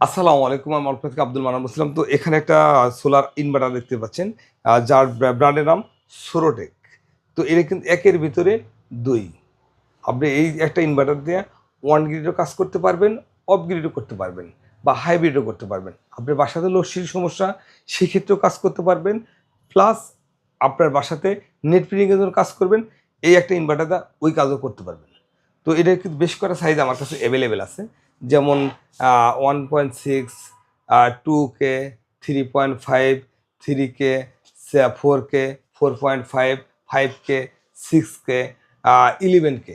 আসসালামু আলাইকুম। আমি অল্প থেকে আব্দুল মান্নান বলছিলাম। তো এখানে একটা সোলার ইনভার্টার দেখতে পাচ্ছেন, যার ব্র্যান্ডের নাম সোরোটেক। তো এটা কিন্তু একের ভিতরে ২। আপনি এই একটা ইনভার্টার দিয়ে অন গ্রিডও কাজ করতে পারবেন, অফ গ্রিডও করতে পারবেন বা হাইব্রিডও করতে পারবেন। আপনার বাসাতে লোডশেডিং সমস্যা, সেক্ষেত্রেও কাজ করতে পারবেন। প্লাস আপনার বাসাতে নেট ফিডিংয়ের জন্য কাজ করবেন, এই একটা ইনভার্টার দিয়ে ওই কাজও করতে পারবেন। তো এটার কিন্তু বেশ কটা সাইজ আমার কাছে অ্যাভেলেবেল আছে। যেমন 1.6, 2K, 3.5, 3K, 4K, 4.5, 5K, 6K, 11K।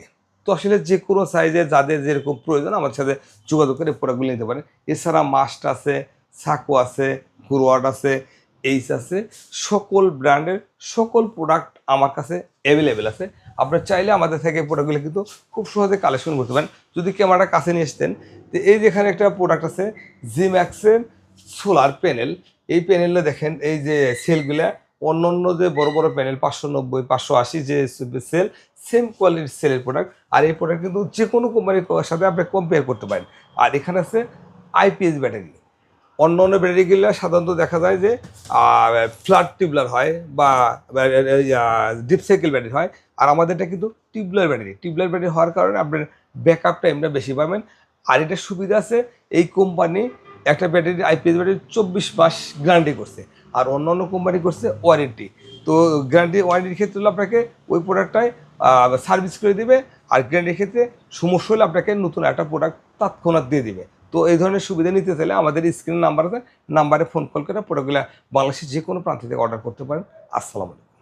তো আসলে যে কোনো সাইজের যাদের যেরকম প্রয়োজন আমার সাথে যোগাযোগ করে প্রোডাক্টগুলো নিতে পারেন। এছাড়া মাস্ট আছে, সাকো আছে, গুরওয়ার্ড আছে, এইচ আছে। সকল ব্র্যান্ডের সকল প্রোডাক্ট আমার কাছে অ্যাভেলেবেল আছে। আপনারা চাইলে আমাদের থেকে প্রোডাক্টগুলো কিন্তু খুব সহজে কালেকশন করতে পারেন। যদি ক্যামেরাটা কাছে নিয়ে আসতেন, তো এই যে এখানে একটা প্রোডাক্ট আছে জিম্যাক্সের সোলার প্যানেল। এই প্যানেলে দেখেন এই যে সেলগুলা অন্য অন্য যে বড় বড় প্যানেল 590, 580 যে সেল, সেম কোয়ালিটির সেলের প্রোডাক্ট। আর এই প্রোডাক্ট কিন্তু যে কোনো কোম্পানির সাথে আপনি কম্পেয়ার করতে পারেন। আর এখানে আছে আইপিএস ব্যাটারি। অন্য অন্য ব্যাটারিগুলো সাধারণত দেখা যায় যে ফ্ল্যাট টিউবলার হয় বা ডিপ সাইকেল ব্যাটারি হয়। আর আমাদেরটা কিন্তু টিউবলার ব্যাটারি। টিউবলার ব্যাটারি হওয়ার কারণে আপনার ব্যাকআপ টাইমটা বেশি পাবেন। আর এটার সুবিধা আছে, এই কোম্পানি একটা ব্যাটারি আইপিএস ব্যাটারি 24 মাস গ্যারান্টি করছে। আর অন্য অন্য কোম্পানি করছে ওয়ারেন্টি। তো ওয়ারেন্টির ক্ষেত্রে হলো আপনাকে ওই প্রোডাক্টটাই সার্ভিস করে দিবে। আর গ্যারান্টির ক্ষেত্রে সমস্যা হলে আপনাকে নতুন একটা প্রোডাক্ট তৎক্ষণাৎ দিয়ে দিবে। তো এই ধরনের সুবিধা নিতে চাইলে আমাদের স্ক্রিনে নাম্বার আছে, নাম্বারে ফোন কল করে প্রোডাক্টগুলো বাংলাদেশের যে কোনো প্রান্ত থেকে অর্ডার করতে পারেন। আসসালামু আলাইকুম।